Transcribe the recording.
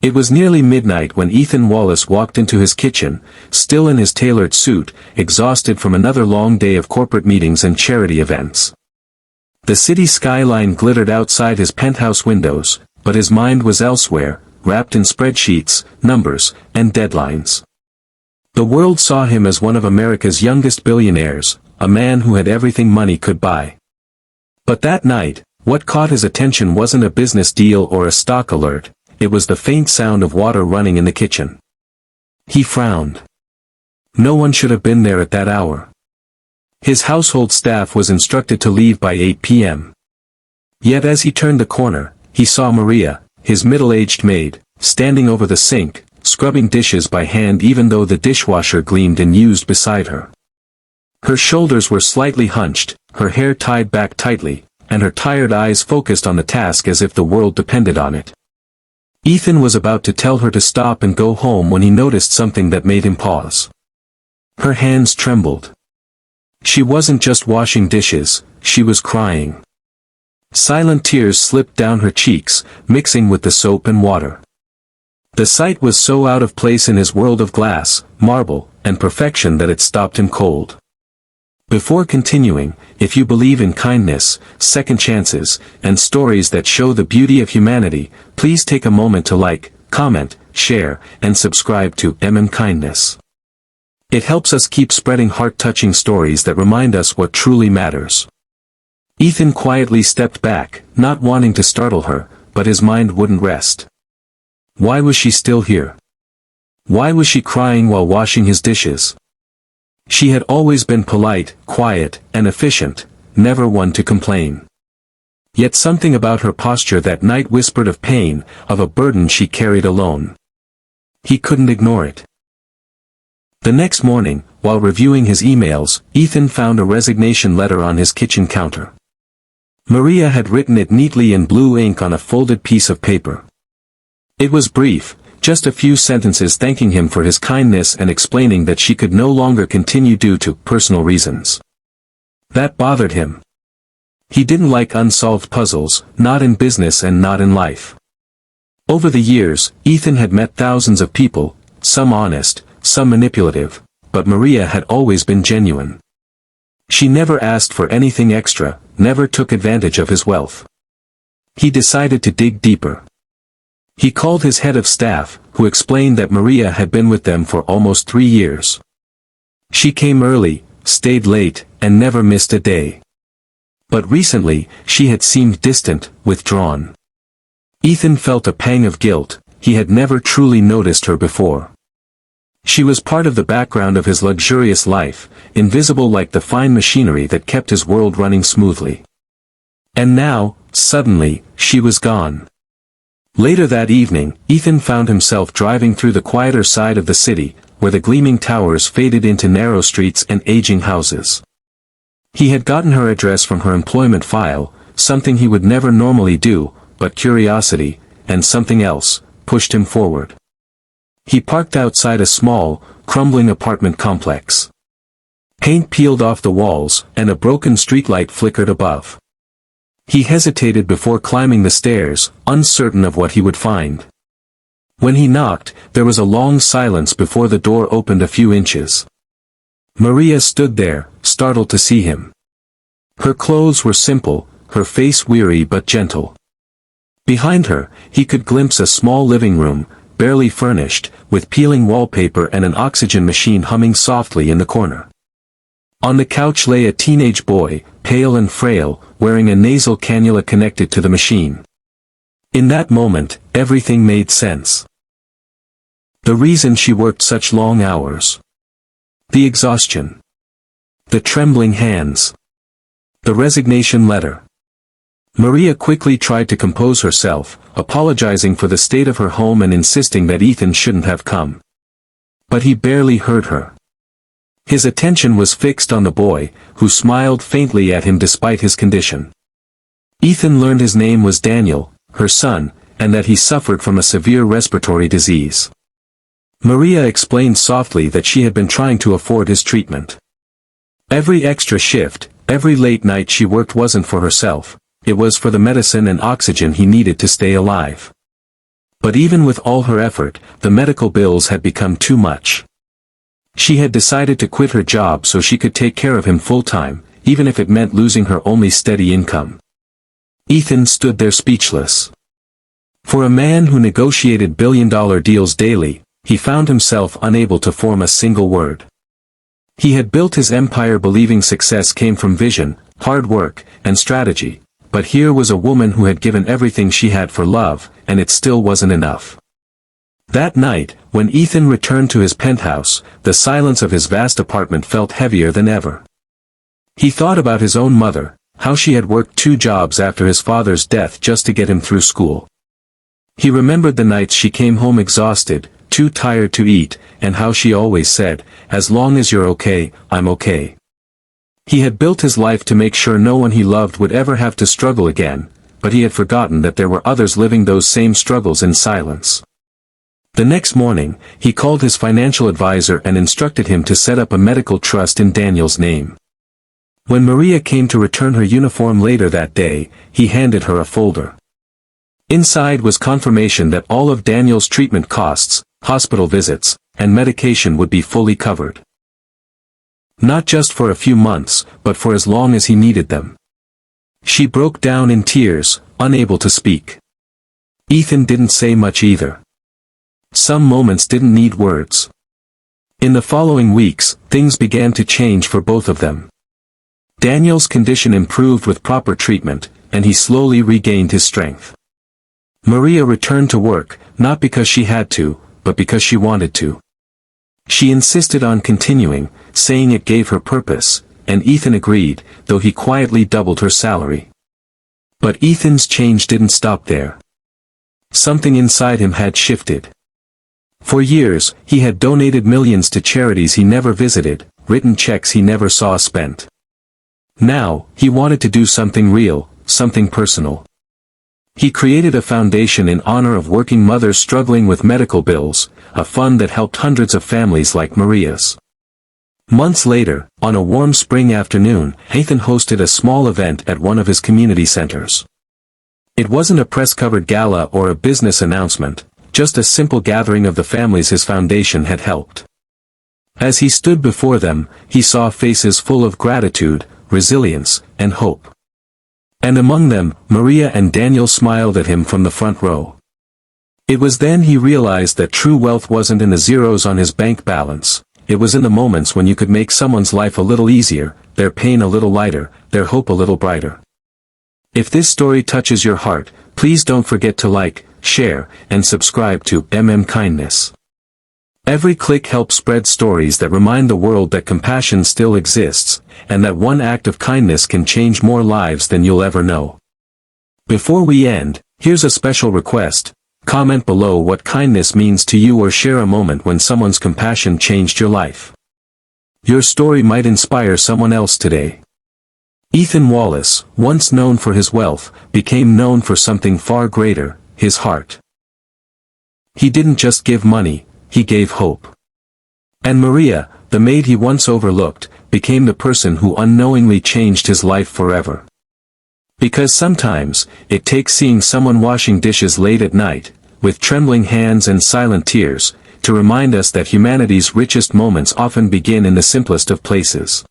It was nearly midnight when Ethan Wallace walked into his kitchen, still in his tailored suit, exhausted from another long day of corporate meetings and charity events. The city skyline glittered outside his penthouse windows, but his mind was elsewhere, wrapped in spreadsheets, numbers, and deadlines. The world saw him as one of America's youngest billionaires, a man who had everything money could buy. But that night, what caught his attention wasn't a business deal or a stock alert, it was the faint sound of water running in the kitchen. He frowned. No one should have been there at that hour. His household staff was instructed to leave by 8 p.m. Yet as he turned the corner, he saw Maria, his middle-aged maid, standing over the sink, scrubbing dishes by hand even though the dishwasher gleamed and used beside her. Her shoulders were slightly hunched, her hair tied back tightly, and her tired eyes focused on the task as if the world depended on it. Ethan was about to tell her to stop and go home when he noticed something that made him pause. Her hands trembled. She wasn't just washing dishes, she was crying. Silent tears slipped down her cheeks, mixing with the soap and water. The sight was so out of place in his world of glass, marble, and perfection that it stopped him cold. Before continuing, if you believe in kindness, second chances, and stories that show the beauty of humanity, please take a moment to like, comment, share, and subscribe to Kindness. It helps us keep spreading heart-touching stories that remind us what truly matters. Ethan quietly stepped back, not wanting to startle her, but his mind wouldn't rest. Why was she still here? Why was she crying while washing his dishes? She had always been polite, quiet, and efficient, never one to complain. Yet something about her posture that night whispered of pain, of a burden she carried alone. He couldn't ignore it. The next morning, while reviewing his emails, Ethan found a resignation letter on his kitchen counter. Maria had written it neatly in blue ink on a folded piece of paper. It was brief, just a few sentences thanking him for his kindness and explaining that she could no longer continue due to personal reasons. That bothered him. He didn't like unsolved puzzles, not in business and not in life. Over the years, Ethan had met thousands of people, some honest, some manipulative, but Maria had always been genuine. She never asked for anything extra, never took advantage of his wealth. He decided to dig deeper. He called his head of staff, who explained that Maria had been with them for almost 3 years. She came early, stayed late, and never missed a day. But recently, she had seemed distant, withdrawn. Ethan felt a pang of guilt, he had never truly noticed her before. She was part of the background of his luxurious life, invisible like the fine machinery that kept his world running smoothly. And now, suddenly, she was gone. Later that evening, Ethan found himself driving through the quieter side of the city, where the gleaming towers faded into narrow streets and aging houses. He had gotten her address from her employment file, something he would never normally do, but curiosity, and something else, pushed him forward. He parked outside a small, crumbling apartment complex. Paint peeled off the walls, and a broken streetlight flickered above. He hesitated before climbing the stairs, uncertain of what he would find. When he knocked, there was a long silence before the door opened a few inches. Maria stood there, startled to see him. Her clothes were simple, her face weary but gentle. Behind her, he could glimpse a small living room, barely furnished, with peeling wallpaper and an oxygen machine humming softly in the corner. On the couch lay a teenage boy, pale and frail, wearing a nasal cannula connected to the machine. In that moment, everything made sense. The reason she worked such long hours. The exhaustion. The trembling hands. The resignation letter. Maria quickly tried to compose herself, apologizing for the state of her home and insisting that Ethan shouldn't have come. But he barely heard her. His attention was fixed on the boy, who smiled faintly at him despite his condition. Ethan learned his name was Daniel, her son, and that he suffered from a severe respiratory disease. Maria explained softly that she had been trying to afford his treatment. Every extra shift, every late night she worked wasn't for herself, it was for the medicine and oxygen he needed to stay alive. But even with all her effort, the medical bills had become too much. She had decided to quit her job so she could take care of him full-time, even if it meant losing her only steady income. Ethan stood there speechless. For a man who negotiated billion-dollar deals daily, he found himself unable to form a single word. He had built his empire believing success came from vision, hard work, and strategy, but here was a woman who had given everything she had for love, and it still wasn't enough. That night, when Ethan returned to his penthouse, the silence of his vast apartment felt heavier than ever. He thought about his own mother, how she had worked 2 jobs after his father's death just to get him through school. He remembered the nights she came home exhausted, too tired to eat, and how she always said, "As long as you're okay, I'm okay." He had built his life to make sure no one he loved would ever have to struggle again, but he had forgotten that there were others living those same struggles in silence. The next morning, he called his financial advisor and instructed him to set up a medical trust in Daniel's name. When Maria came to return her uniform later that day, he handed her a folder. Inside was confirmation that all of Daniel's treatment costs, hospital visits, and medication would be fully covered. Not just for a few months, but for as long as he needed them. She broke down in tears, unable to speak. Ethan didn't say much either. Some moments didn't need words. In the following weeks, things began to change for both of them. Daniel's condition improved with proper treatment, and he slowly regained his strength. Maria returned to work, not because she had to, but because she wanted to. She insisted on continuing, saying it gave her purpose, and Ethan agreed, though he quietly doubled her salary. But Ethan's change didn't stop there. Something inside him had shifted. For years, he had donated millions to charities he never visited, written checks he never saw spent. Now, he wanted to do something real, something personal. He created a foundation in honor of working mothers struggling with medical bills, a fund that helped hundreds of families like Maria's. Months later, on a warm spring afternoon, Ethan hosted a small event at one of his community centers. It wasn't a press-covered gala or a business announcement, just a simple gathering of the families his foundation had helped. As he stood before them, he saw faces full of gratitude, resilience, and hope. And among them, Maria and Daniel smiled at him from the front row. It was then he realized that true wealth wasn't in the zeros on his bank balance, it was in the moments when you could make someone's life a little easier, their pain a little lighter, their hope a little brighter. If this story touches your heart, please don't forget to like, share, and subscribe to Kindness. Every click helps spread stories that remind the world that compassion still exists, and that one act of kindness can change more lives than you'll ever know. Before we end, here's a special request. Comment below what kindness means to you or share a moment when someone's compassion changed your life. Your story might inspire someone else today. Ethan Wallace, once known for his wealth, became known for something far greater, his heart. He didn't just give money, he gave hope. And Maria, the maid he once overlooked, became the person who unknowingly changed his life forever. Because sometimes, it takes seeing someone washing dishes late at night, with trembling hands and silent tears, to remind us that humanity's richest moments often begin in the simplest of places.